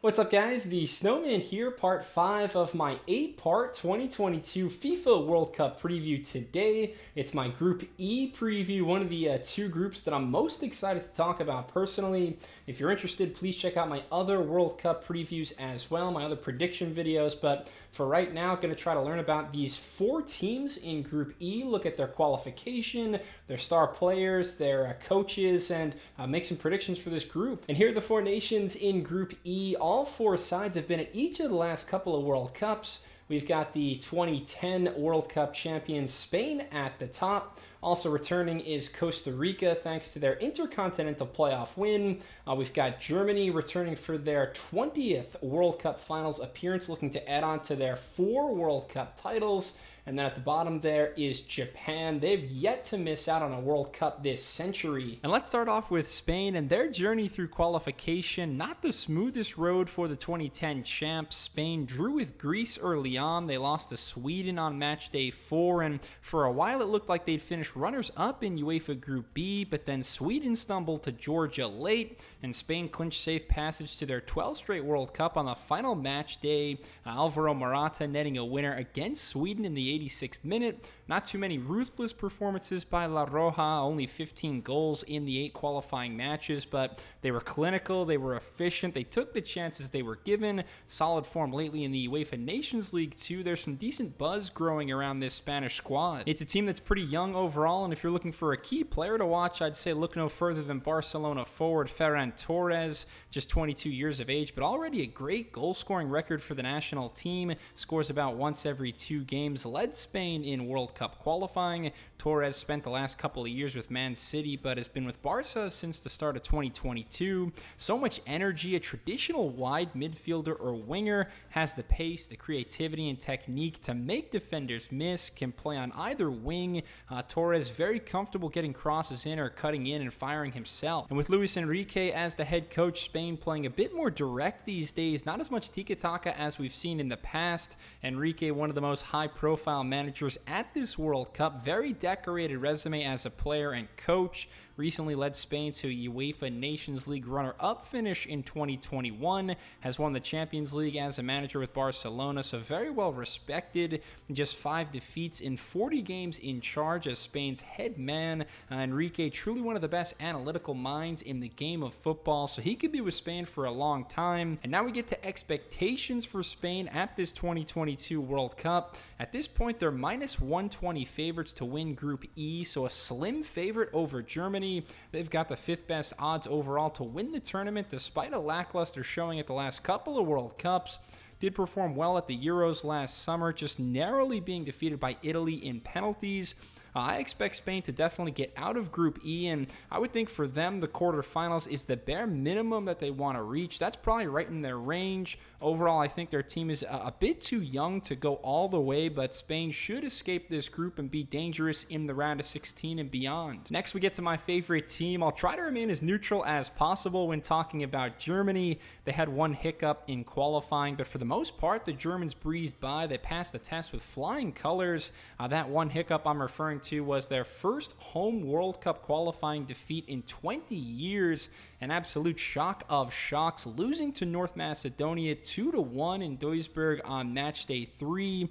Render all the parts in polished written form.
What's up, guys? The Snowman here, part 5 of my 8-part 2022 FIFA World Cup preview today. It's my Group E preview, one of the two groups that I'm most excited to talk about personally. If you're interested, please check out my other World Cup previews as well, my other prediction videos. But for right now, I'm going to try to learn about these 4 teams in Group E, look at their qualification, their star players, their coaches, and make some predictions for this group. And here are the 4 nations in Group E. All 4 sides have been at each of the last couple of World Cups. We've got the 2010 World Cup champion Spain at the top. Also returning is Costa Rica, thanks to their Intercontinental Playoff win. We've got Germany returning for their 20th World Cup Finals appearance, looking to add on to their 4 World Cup titles. And then at the bottom there is Japan. They've yet to miss out on a World Cup this century. And let's start off with Spain and their journey through qualification. Not the smoothest road for the 2010 champs. Spain drew with Greece early on. They lost to Sweden on match day 4. And for a while it looked like they'd finish runners-up in UEFA Group B. But then Sweden stumbled to Georgia late. And Spain clinched safe passage to their 12th straight World Cup on the final match day. Alvaro Morata netting a winner against Sweden in the 86th minute. Not too many ruthless performances by La Roja, only 15 goals in the 8 qualifying matches, but they were clinical, they were efficient, they took the chances they were given. Solid form lately in the UEFA Nations League too. There's some decent buzz growing around this Spanish squad. It's a team that's pretty young overall, and if you're looking for a key player to watch, I'd say look no further than Barcelona forward Ferran Torres, just 22 years of age, but already a great goal-scoring record for the national team. Scores about once every 2 games. Led Spain in World Cup qualifying. Torres spent the last couple of years with Man City, but has been with Barca since the start of 2022. So much energy, a traditional wide midfielder or winger, has the pace, the creativity, and technique to make defenders miss, can play on either wing. Torres very comfortable getting crosses in or cutting in and firing himself. And with Luis Enrique as the head coach, Spain playing a bit more direct these days, not as much tiki-taka as we've seen in the past. Enrique, one of the most high-profile managers at this World Cup, very decorated resume as a player and coach. Recently led Spain to a UEFA Nations League runner-up finish in 2021, has won the Champions League as a manager with Barcelona, so very well respected. Just 5 defeats in 40 games in charge as Spain's head man. Enrique, truly one of the best analytical minds in the game of football, so he could be with Spain for a long time. And now we get to expectations for Spain at this 2022 World Cup. At this point, they're minus 120 favorites to win Group E, so a slim favorite over Germany. They've got the 5th best odds overall to win the tournament despite a lackluster showing at the last couple of World Cups. Did perform well at the Euros last summer, just narrowly being defeated by Italy in penalties. I expect Spain to definitely get out of Group E, and I would think for them the quarterfinals is the bare minimum that they want to reach. That's probably right in their range. Overall, I think their team is a bit too young to go all the way, but Spain should escape this group and be dangerous in the round of 16 and beyond. Next, we get to my favorite team. I'll try to remain as neutral as possible when talking about Germany. They had one hiccup in qualifying, but for the most part, the Germans breezed by. They passed the test with flying colors. That one hiccup I'm referring to was their first home World Cup qualifying defeat in 20 years. An absolute shock of shocks, losing to North Macedonia 2-1 in Duisburg on match day 3.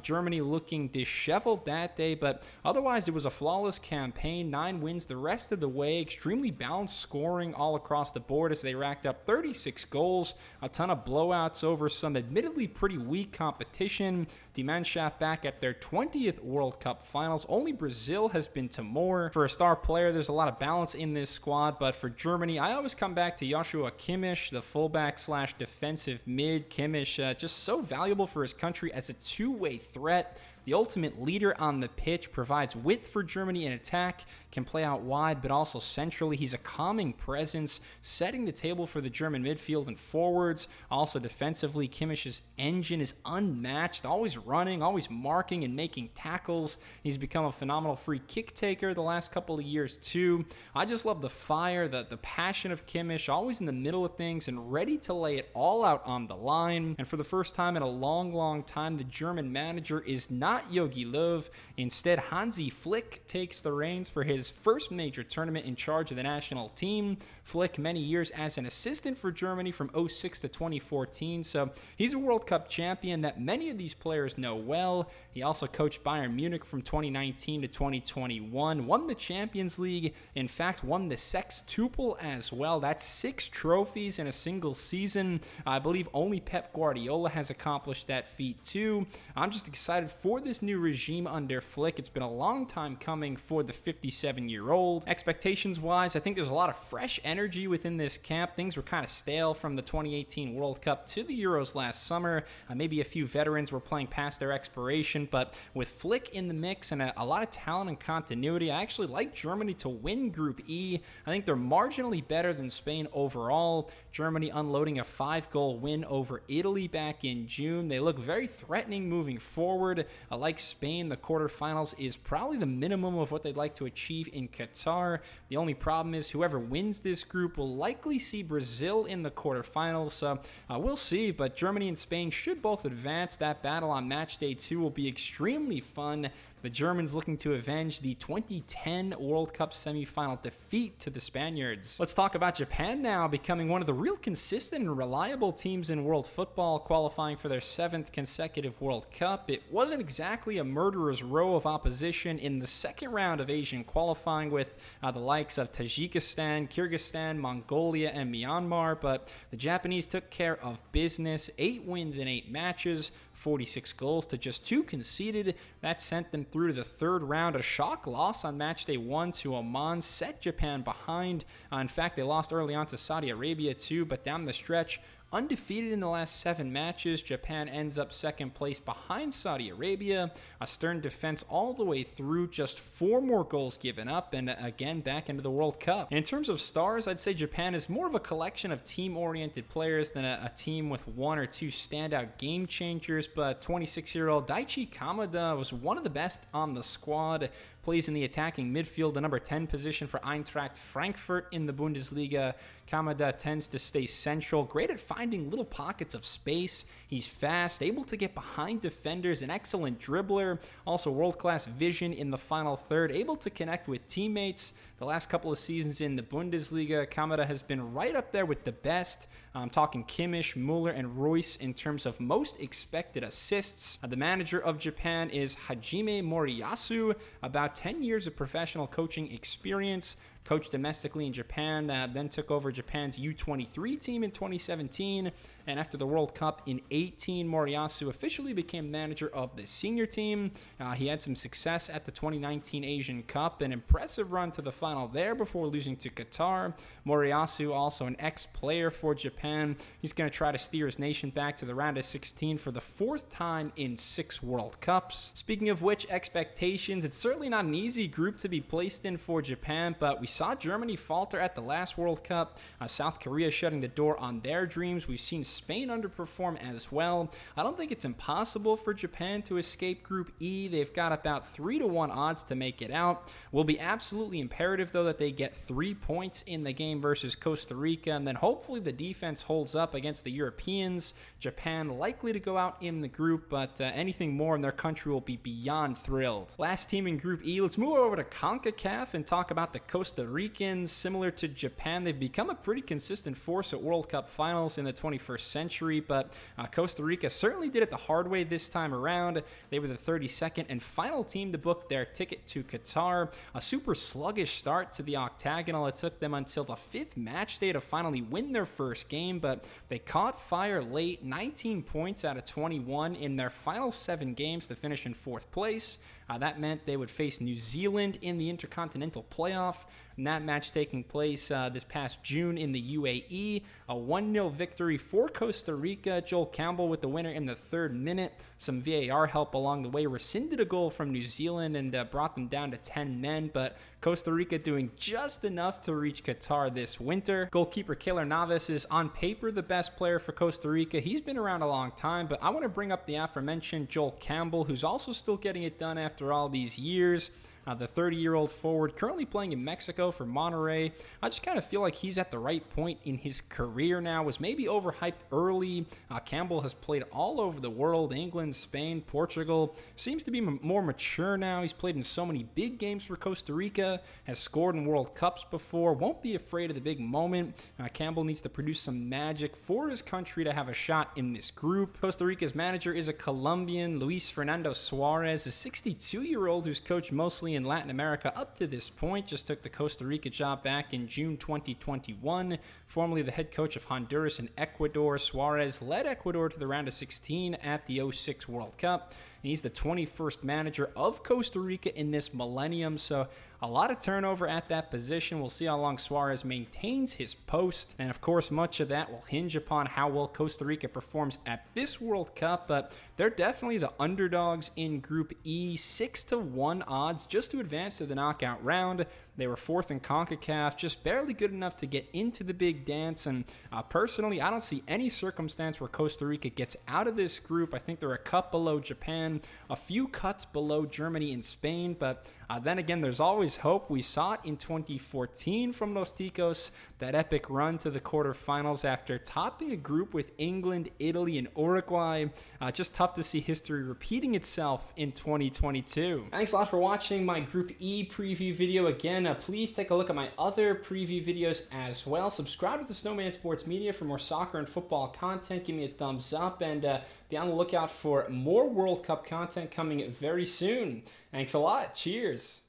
Germany looking disheveled that day, but otherwise it was a flawless campaign. 9 wins the rest of the way. Extremely balanced scoring all across the board as they racked up 36 goals. A ton of blowouts over some admittedly pretty weak competition. Die Mannschaft back at their 20th World Cup finals. Only Brazil has been to more. For a star player, there's a lot of balance in this squad, but for Germany, I always come back to Joshua Kimmich, the fullback slash defensive mid. Kimmich, just so valuable for his country as a two-way threat. The ultimate leader on the pitch, provides width for Germany in attack, can play out wide but also centrally. He's a calming presence, setting the table for the German midfield and forwards. Also defensively, Kimmich's engine is unmatched, always running, always marking and making tackles. He's become a phenomenal free kick taker the last couple of years too. I just love the fire, the passion of Kimmich, always in the middle of things and ready to lay it all out on the line. And for the first time in a long time, the German manager is not not Yogi Löw. Instead, Hansi Flick takes the reins for his first major tournament in charge of the national team. Flick, many years as an assistant for Germany from 06 to 2014, so he's a World Cup champion that many of these players know well. He also coached Bayern Munich from 2019 to 2021, won the Champions League, in fact won the sextuple as well. That's 6 trophies in a single season. I believe only Pep Guardiola has accomplished that feat too. I'm just excited for this new regime under Flick. It's been a long time coming for the 57-year-old. Expectations-wise, I think there's a lot of fresh energy within this camp. Things were kind of stale from the 2018 World Cup to the Euros last summer. Maybe a few veterans were playing past their expiration, but with Flick in the mix and a lot of talent and continuity, I actually like Germany to win Group E. I think they're marginally better than Spain overall. Germany unloading a 5-goal win over Italy back in June. They look very threatening moving forward. Like Spain, the quarterfinals is probably the minimum of what they'd like to achieve in Qatar. The only problem is whoever wins this group will likely see Brazil in the quarterfinals, so we'll see, but Germany and Spain should both advance. That battle on match day 2 will be extremely fun. The Germans looking to avenge the 2010 World Cup semifinal defeat to the Spaniards. Let's talk about Japan now, becoming one of the real consistent and reliable teams in world football, qualifying for their 7th consecutive World Cup. It wasn't exactly a murderer's row of opposition in the second round of Asian qualifying with the likes of Tajikistan, Kyrgyzstan, Mongolia, and Myanmar, but the Japanese took care of business. 8 wins in 8 matches, 46 goals to just 2 conceded. That sent them through to the 3rd round. A shock loss on match day 1 to Oman set Japan behind. In fact, they lost early on to Saudi Arabia too, but down the stretch, undefeated in the last 7 matches, Japan ends up 2nd place behind Saudi Arabia. A stern defense all the way through, just 4 more goals given up, and again back into the World Cup. And in terms of stars, I'd say Japan is more of a collection of team-oriented players than a team with 1 or 2 standout game changers, but 26-year-old Daichi Kamada was one of the best on the squad. Plays in the attacking midfield, the number 10 position for Eintracht Frankfurt in the Bundesliga. Kamada tends to stay central, great at finding little pockets of space. He's fast, able to get behind defenders, an excellent dribbler, also world-class vision in the final third, able to connect with teammates. The last couple of seasons in the Bundesliga, Kamada has been right up there with the best. I'm talking Kimmich, Muller, and Royce in terms of most expected assists. The manager of Japan is Hajime Moriyasu, about 10 years of professional coaching experience. Coached domestically in Japan, then took over Japan's U23 team in 2017, and after the World Cup in 18, Moriyasu officially became manager of the senior team. He had some success at the 2019 Asian Cup, an impressive run to the final there before losing to Qatar. Moriyasu, also an ex-player for Japan, he's going to try to steer his nation back to the round of 16 for the 4th time in 6 World Cups. Speaking of which, expectations, it's certainly not an easy group to be placed in for Japan, but we saw Germany falter at the last World Cup. South Korea shutting the door on their dreams. We've seen Spain underperform as well. I don't think it's impossible for Japan to escape Group E. They've got about 3-1 odds to make it out. Will be absolutely imperative, though, that they get 3 points in the game versus Costa Rica, and then hopefully the defense holds up against the Europeans. Japan likely to go out in the group, but anything more in their country will be beyond thrilled. Last team in Group E, let's move over to CONCACAF and talk about the Costa Ricans. Similar to Japan, they've become a pretty consistent force at World Cup finals in the 21st century, but Costa Rica certainly did it the hard way this time around. They were the 32nd and final team to book their ticket to Qatar. A super sluggish start to the octagonal. It took them until the 5th match day to finally win their first game, but they caught fire late, 19 points out of 21 in their final 7 games to finish in 4th place. That meant they would face New Zealand in the Intercontinental Playoff, and that match taking place this past June in the UAE. A 1-0 victory for Costa Rica. Joel Campbell with the winner in the 3rd minute. Some VAR help along the way rescinded a goal from New Zealand and brought them down to 10 men, but Costa Rica doing just enough to reach Qatar this winter. Goalkeeper Keylor Navas is on paper the best player for Costa Rica. He's been around a long time, but I want to bring up the aforementioned Joel Campbell, who's also still getting it done after all these years. the 30-year-old forward, currently playing in Mexico for Monterrey. I just kind of feel like he's at the right point in his career now. Was maybe overhyped early. Campbell has played all over the world, England, Spain, Portugal. Seems to be more mature now. He's played in so many big games for Costa Rica, has scored in World Cups before, won't be afraid of the big moment. Campbell needs to produce some magic for his country to have a shot in this group. Costa Rica's manager is a Colombian, Luis Fernando Suarez, a 62-year-old who's coached mostly in Latin America up to this point. Just took the Costa Rica job back in June 2021. Formerly the head coach of Honduras and Ecuador, Suarez led Ecuador to the round of 16 at the '06 World Cup. He's the 21st manager of Costa Rica in this millennium, so a lot of turnover at that position. We'll see how long Suarez maintains his post, and of course much of that will hinge upon how well Costa Rica performs at this World Cup, but they're definitely the underdogs in Group E, 6-1 odds just to advance to the knockout round. They were fourth in CONCACAF, just barely good enough to get into the big dance, and personally, I don't see any circumstance where Costa Rica gets out of this group. I think they're a cut below Japan, a few cuts below Germany and Spain, but then again, there's always hope. We saw it in 2014 from Los Ticos, that epic run to the quarterfinals after topping a group with England, Italy, and Uruguay. Just tough to see history repeating itself in 2022. Thanks a lot for watching my Group E preview video. Again, please take a look at my other preview videos as well. Subscribe to the Snowman Sports Media for more soccer and football content. Give me a thumbs up, and be on the lookout for more World Cup content coming very soon. Thanks a lot. Cheers.